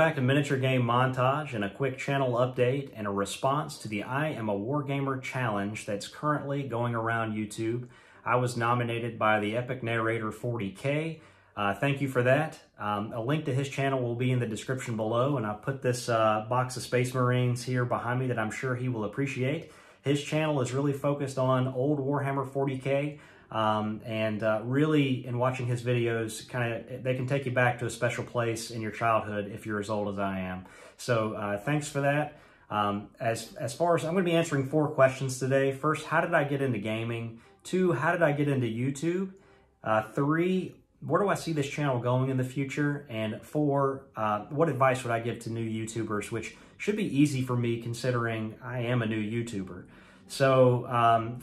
back to Miniature Game Montage and a quick channel update and a response to the I Am a Wargamer challenge that's currently going around YouTube. I was nominated by the Epic Narrator 40K. Thank you for that. A link to his channel will be in the description below, and I've put this box of Space Marines here behind me that I'm sure he will appreciate. His channel is really focused on old Warhammer 40K. Really, in watching his videos, they can take you back to a special place in your childhood if you're as old as I am. So thanks for that. As far as, I'm going to be answering 4 questions today. First, how did I get into gaming? 2, how did I get into YouTube? 3, where do I see this channel going in the future? And 4, what advice would I give to new YouTubers, which should be easy for me considering I am a new YouTuber. So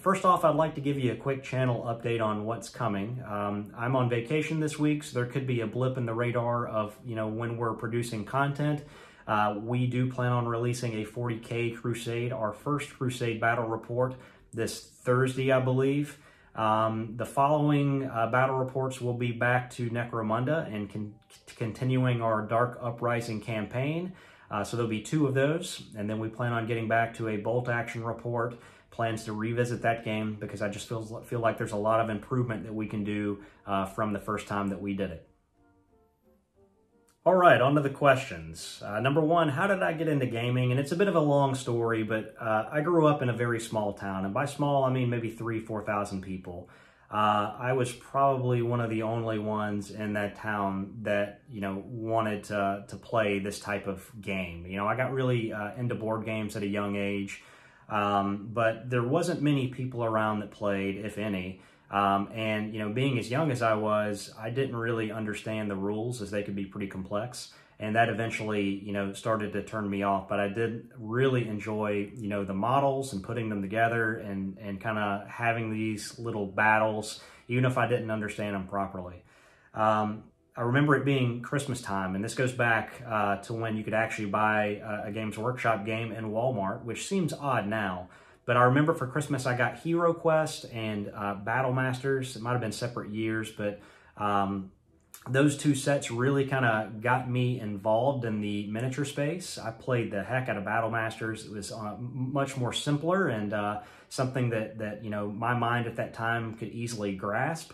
first off, I'd like to give you a quick channel update on what's coming. I'm on vacation this week, so there could be a blip in the radar of when we're producing content. We do plan on releasing a 40K Crusade, our first Crusade battle report, this Thursday, I believe. The following battle reports will be back to Necromunda and continuing our Dark Uprising campaign. So there'll be 2 of those, and then we plan on getting back to a bolt action report. Plans to revisit that game because I just feel like there's a lot of improvement that we can do from the first time that we did it. All right, on to the questions. Number 1, how did I get into gaming? And it's a bit of a long story, but I grew up in a very small town, and by small I mean maybe 3,000-4,000 people. I was probably one of the only ones in that town that wanted to play this type of game. I got really into board games at a young age. But there wasn't many people around that played, if any. Being as young as I was, I didn't really understand the rules as they could be pretty complex. And that eventually, started to turn me off. But I did really enjoy, the models and putting them together and kind of having these little battles, even if I didn't understand them properly. I remember it being Christmas time, and this goes back to when you could actually buy a Games Workshop game in Walmart, which seems odd now. But I remember for Christmas I got Hero Quest and Battle Masters. It might have been separate years, but those 2 sets really kind of got me involved in the miniature space. I played the heck out of Battle Masters. It was much more simpler and something that my mind at that time could easily grasp.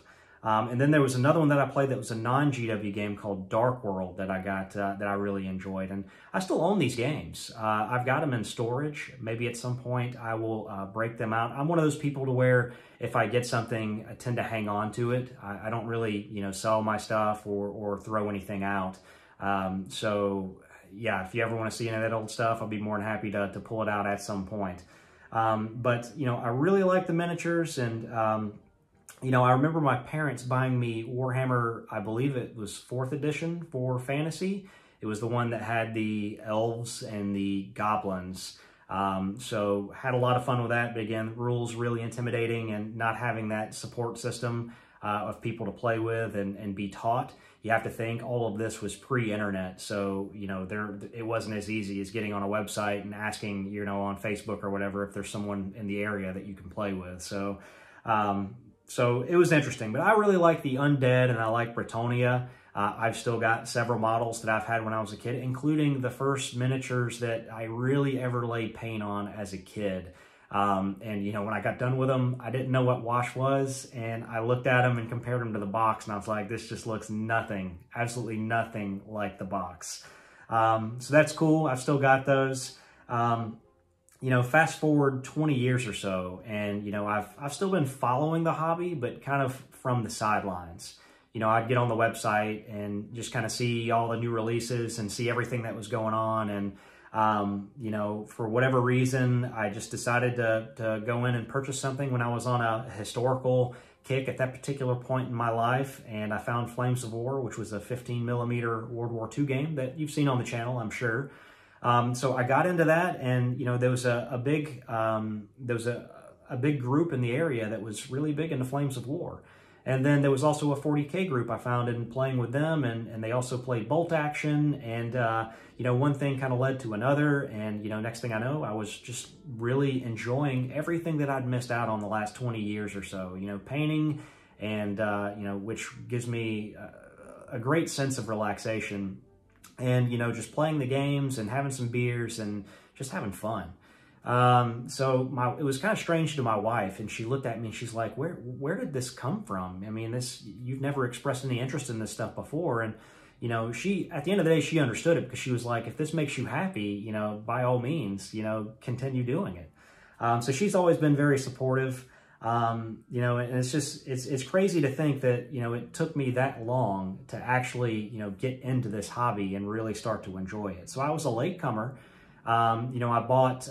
And then there was another one that I played that was a non-GW game called Dark World that I got that I really enjoyed. And I still own these games. I've got them in storage. Maybe at some point I will break them out. I'm one of those people to where if I get something, I tend to hang on to it. I don't really, sell my stuff or throw anything out. So yeah, if you ever want to see any of that old stuff, I'll be more than happy to pull it out at some point. But I really like the miniatures, and I remember my parents buying me Warhammer, I believe it was 4th edition for Fantasy. It was the one that had the elves and the goblins. So had a lot of fun with that. But again, rules really intimidating, and not having that support system of people to play with and be taught. You have to think all of this was pre-internet. So, it wasn't as easy as getting on a website and asking, on Facebook or whatever, if there's someone in the area that you can play with. So it was interesting, but I really like the Undead and I like Bretonia. I've still got several models that I've had when I was a kid, including the first miniatures that I really ever laid paint on as a kid. When I got done with them, I didn't know what wash was, and I looked at them and compared them to the box, and I was like, this just looks nothing, absolutely nothing like the box. So that's cool. I've still got those. Fast forward 20 years or so, and, I've still been following the hobby, but kind of from the sidelines. I'd get on the website and just kind of see all the new releases and see everything that was going on. And, for whatever reason, I just decided to go in and purchase something when I was on a historical kick at that particular point in my life. And I found Flames of War, which was a 15mm World War II game that you've seen on the channel, I'm sure. So I got into that, and there was a big group in the area that was really big into Flames of War. And then there was also a 40K group I found in playing with them, and they also played bolt action, and one thing kind of led to another, and next thing I know, I was just really enjoying everything that I'd missed out on the last 20 years or so. Painting, and which gives me a great sense of relaxation. and, you know, just playing the games and having some beers and just having fun. So it was kind of strange to my wife, and she looked at me and she's like, where did this come from? I mean, you've never expressed any interest in this stuff before. And, you know, at the end of the day, she understood it, because she was like, if this makes you happy, you know, by all means, you know, continue doing it. So she's always been very supportive. You know, and it's crazy to think that, you know, it took me that long to actually, you know, get into this hobby and really start to enjoy it. So I was a latecomer. You know, I bought,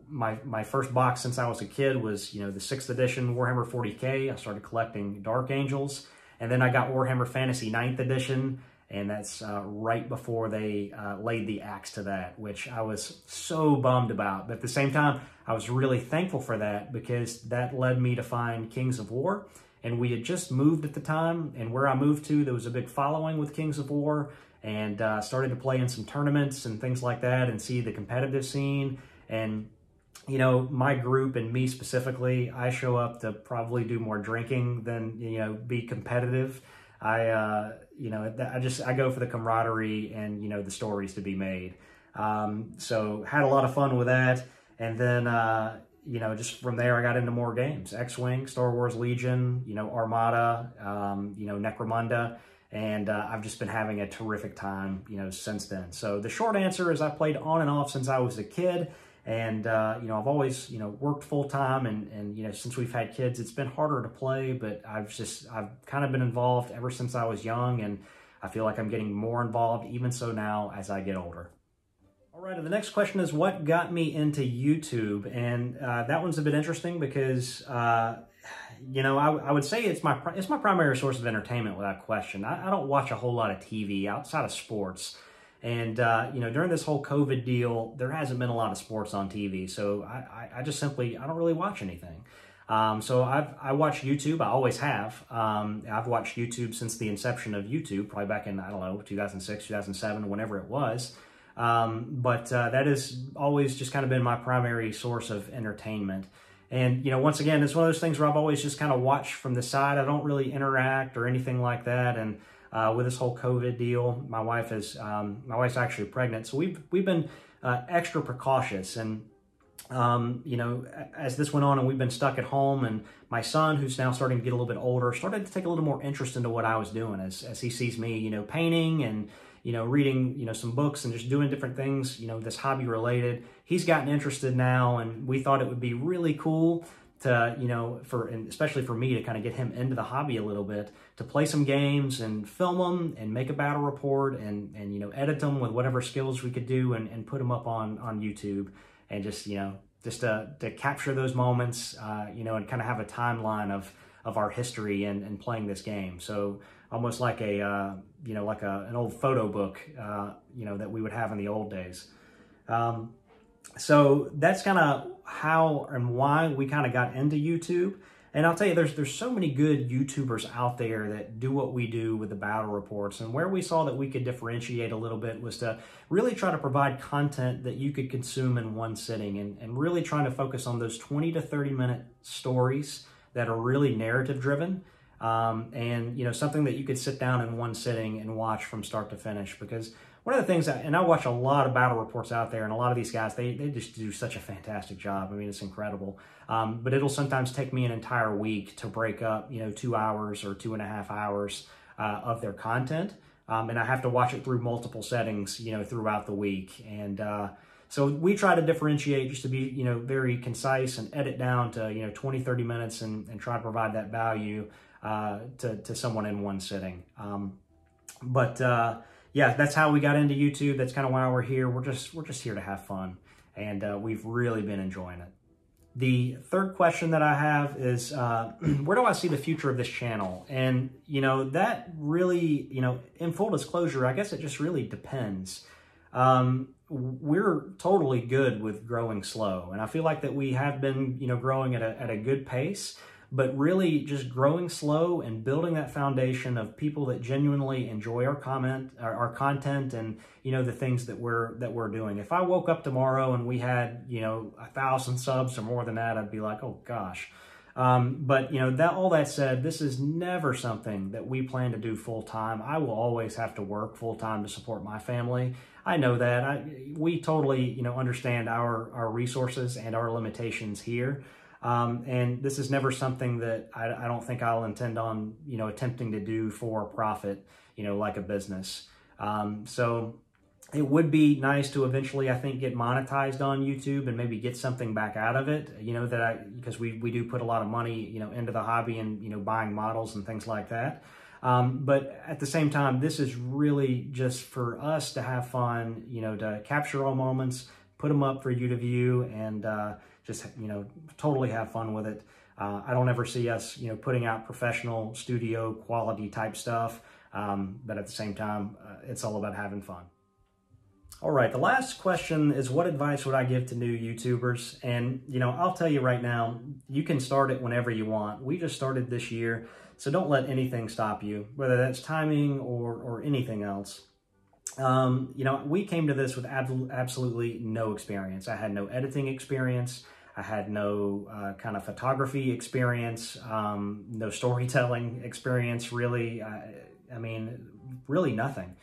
my first box since I was a kid was, you know, the 6th edition Warhammer 40K. I started collecting Dark Angels, and then I got Warhammer Fantasy 9th edition, and that's right before they laid the axe to that, which I was so bummed about. But at the same time, I was really thankful for that, because that led me to find Kings of War. And we had just moved at the time, and where I moved to, there was a big following with Kings of War, and started to play in some tournaments and things like that and see the competitive scene. And, you know, my group and me specifically, I show up to probably do more drinking than, you know, be competitive. You know, I go for the camaraderie and, you know, the stories to be made. So had a lot of fun with that. And then, you know, just from there, I got into more games: X-Wing, Star Wars Legion, you know, Armada, you know, Necromunda. And I've just been having a terrific time, you know, since then. So the short answer is I played on and off since I was a kid. And, you know, I've always, you know, worked full time, and, you know, since we've had kids, it's been harder to play, but I've kind of been involved ever since I was young, and I feel like I'm getting more involved even so now as I get older. All right, and the next question is, what got me into YouTube? And that one's a bit interesting because, you know, I would say it's my primary source of entertainment without question. I don't watch a whole lot of TV outside of sports. And, you know, during this whole COVID deal, there hasn't been a lot of sports on TV. So I just simply, I don't really watch anything. So I watch YouTube. I always have. I've watched YouTube since the inception of YouTube, probably back in, I don't know, 2006, 2007, whenever it was. But that has always just kind of been my primary source of entertainment. And, you know, once again, it's one of those things where I've always just kind of watched from the side. I don't really interact or anything like that. And with this whole COVID deal, my wife's actually pregnant, so we've been extra precautious. And you know, as this went on and we've been stuck at home, and my son, who's now starting to get a little bit older, started to take a little more interest into what I was doing as he sees me, you know, painting and, you know, reading, you know, some books and just doing different things, you know, this hobby related. He's gotten interested now, and we thought it would be really cool to, you know, and especially for me, to kind of get him into the hobby a little bit, to play some games and film them and make a battle report and you know, edit them with whatever skills we could do and put them up on YouTube, and just, you know, just to capture those moments, you know, and kind of have a timeline of our history and playing this game. So almost like a, you know, like an old photo book, you know, that we would have in the old days. So that's kind of how and why we kind of got into YouTube. And I'll tell you, there's so many good YouTubers out there that do what we do with the battle reports. And where we saw that we could differentiate a little bit was to really try to provide content that you could consume in one sitting, and really trying to focus on those 20 to 30 minute stories that are really narrative driven. And, you know, something that you could sit down in one sitting and watch from start to finish. Because one of the things, and I watch a lot of battle reports out there, and a lot of these guys, they just do such a fantastic job. I mean, it's incredible. But it'll sometimes take me an entire week to break up, you know, 2 hours or 2.5 hours of their content. And I have to watch it through multiple settings, you know, throughout the week. And so we try to differentiate just to be, you know, very concise and edit down to, you know, 20, 30 minutes and try to provide that value to someone in one sitting. Yeah, that's how we got into YouTube. That's kind of why we're here. We're just here to have fun, and we've really been enjoying it. The third question that I have is, where do I see the future of this channel? And, you know, that really, you know, in full disclosure, I guess it just really depends. We're totally good with growing slow, and I feel like that we have been, you know, growing at a good pace. But really just growing slow and building that foundation of people that genuinely enjoy our content and, you know, the things that we're doing. If I woke up tomorrow and we had, you know, 1,000 subs or more than that, I'd be like, oh gosh. But, you know, all that said, this is never something that we plan to do full-time. I will always have to work full-time to support my family. I know that. We totally, you know, understand our resources and our limitations here. And this is never something that I don't think I'll intend on, you know, attempting to do for profit, you know, like a business. So it would be nice to eventually, I think, get monetized on YouTube and maybe get something back out of it, you know, because we do put a lot of money, you know, into the hobby and, you know, buying models and things like that. But at the same time, this is really just for us to have fun, you know, to capture all moments, put them up for you to view, and just, you know, totally have fun with it. I don't ever see us, you know, putting out professional studio quality type stuff. But at the same time, it's all about having fun. All right, the last question is, what advice would I give to new YouTubers? And, you know, I'll tell you right now, you can start it whenever you want. We just started this year, so don't let anything stop you, whether that's timing or anything else. You know, we came to this with absolutely no experience. I had no editing experience. I had no kind of photography experience, no storytelling experience, really. I mean, really nothing.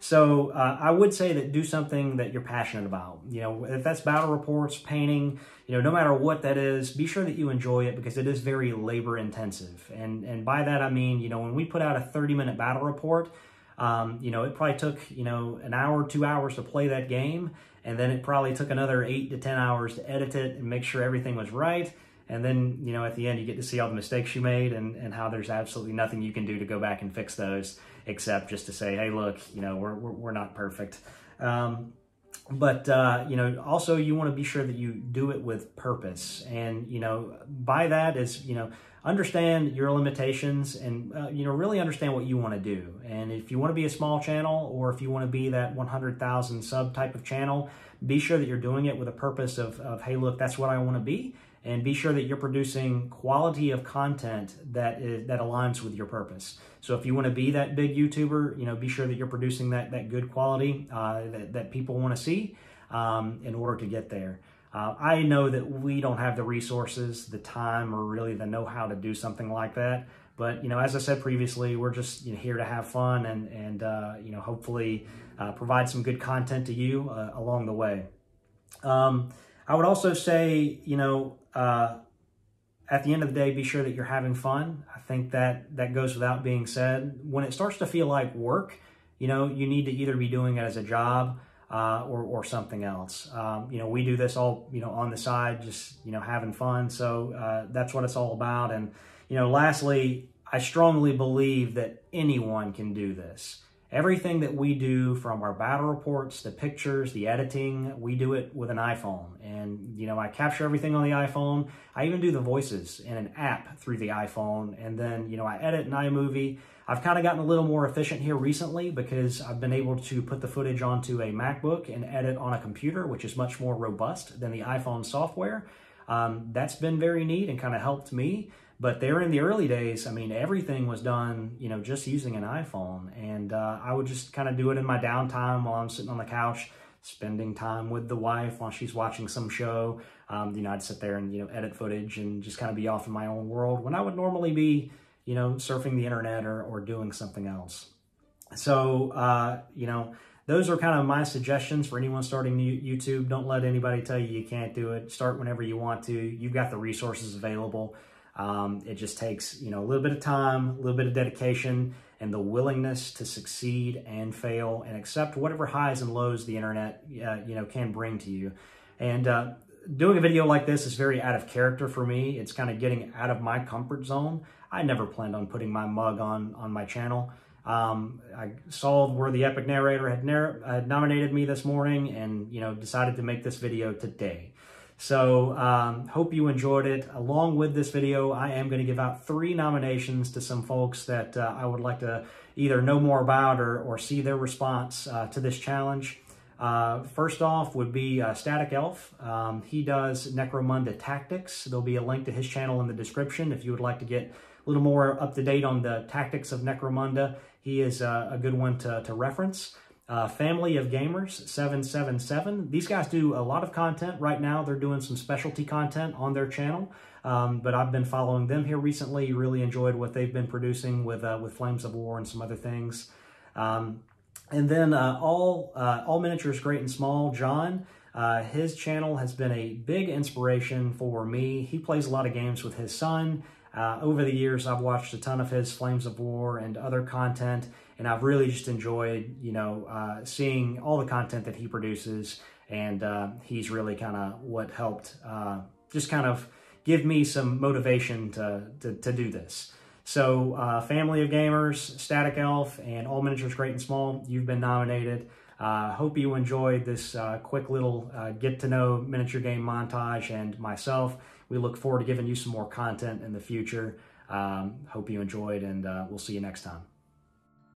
So I would say that do something that you're passionate about. You know, if that's battle reports, painting, you know, no matter what that is, be sure that you enjoy it, because it is very labor intensive. And by that, I mean, you know, when we put out a 30-minute battle report, you know, it probably took, you know, an hour, 2 hours to play that game. And then it probably took another 8 to 10 hours to edit it and make sure everything was right. And then, you know, at the end, you get to see all the mistakes you made and how there's absolutely nothing you can do to go back and fix those, except just to say, hey, look, you know, we're not perfect. But you know, also you want to be sure that you do it with purpose. And, you know, by that is, you know, understand your limitations and, you know, really understand what you want to do. And if you want to be a small channel, or if you want to be that 100,000 sub type of channel, be sure that you're doing it with a purpose of, hey, look, that's what I want to be. And be sure that you're producing quality of content that aligns with your purpose. So if you want to be that big YouTuber, you know, be sure that you're producing that good quality that people want to see in order to get there. I know that we don't have the resources, the time, or really the know-how to do something like that. But, you know, as I said previously, we're just, you know, here to have fun and you know, hopefully provide some good content to you along the way. I would also say, you know, at the end of the day, be sure that you're having fun. I think that goes without being said. When it starts to feel like work, you know, you need to either be doing it as a job or something else. You know, we do this all, you know, on the side, just, you know, having fun. So that's what it's all about. And, you know, lastly, I strongly believe that anyone can do this. Everything that we do, from our battle reports, the pictures, the editing, we do it with an iPhone. And, you know, I capture everything on the iPhone. I even do the voices in an app through the iPhone. And then, you know, I edit in iMovie. I've kind of gotten a little more efficient here recently because I've been able to put the footage onto a MacBook and edit on a computer, which is much more robust than the iPhone software. That's been very neat and kind of helped me. But there in the early days, I mean, everything was done, you know, just using an iPhone. And I would just kind of do it in my downtime while I'm sitting on the couch, spending time with the wife while she's watching some show. You know, I'd sit there and, you know, edit footage and just kind of be off in my own world when I would normally be, you know, surfing the internet or doing something else. So, you know, those are kind of my suggestions for anyone starting YouTube. Don't let anybody tell you can't do it. Start whenever you want to. You've got the resources available. It just takes, you know, a little bit of time, a little bit of dedication, and the willingness to succeed and fail and accept whatever highs and lows the internet, you know, can bring to you. And doing a video like this is very out of character for me. It's kind of getting out of my comfort zone. I never planned on putting my mug on my channel. I saw where the Epic Narrator had nominated me this morning, and, you know, decided to make this video today. So hope you enjoyed it. Along with this video, I am going to give out 3 nominations to some folks that I would like to either know more about or see their response to this challenge. First off would be StaticElf. He does Necromunda tactics. There'll be a link to his channel in the description if you would like to get a little more up to date on the tactics of Necromunda. He is a good one to reference. Family of Gamers 777. These guys do a lot of content right now. They're doing some specialty content on their channel, but I've been following them here recently. Really enjoyed what they've been producing with Flames of War and some other things. And then all Miniatures Great and Small, John. His channel has been a big inspiration for me. He plays a lot of games with his son. Over the years, I've watched a ton of his Flames of War and other content, and I've really just enjoyed, seeing all the content that he produces, and he's really kind of what helped just kind of give me some motivation to do this. So, Family of Gamers, StaticElf, and All Miniatures Great and Small, you've been nominated. Hope you enjoyed this quick little get-to-know miniature game montage and myself. We look forward to giving you some more content in the future. Hope you enjoyed, and we'll see you next time.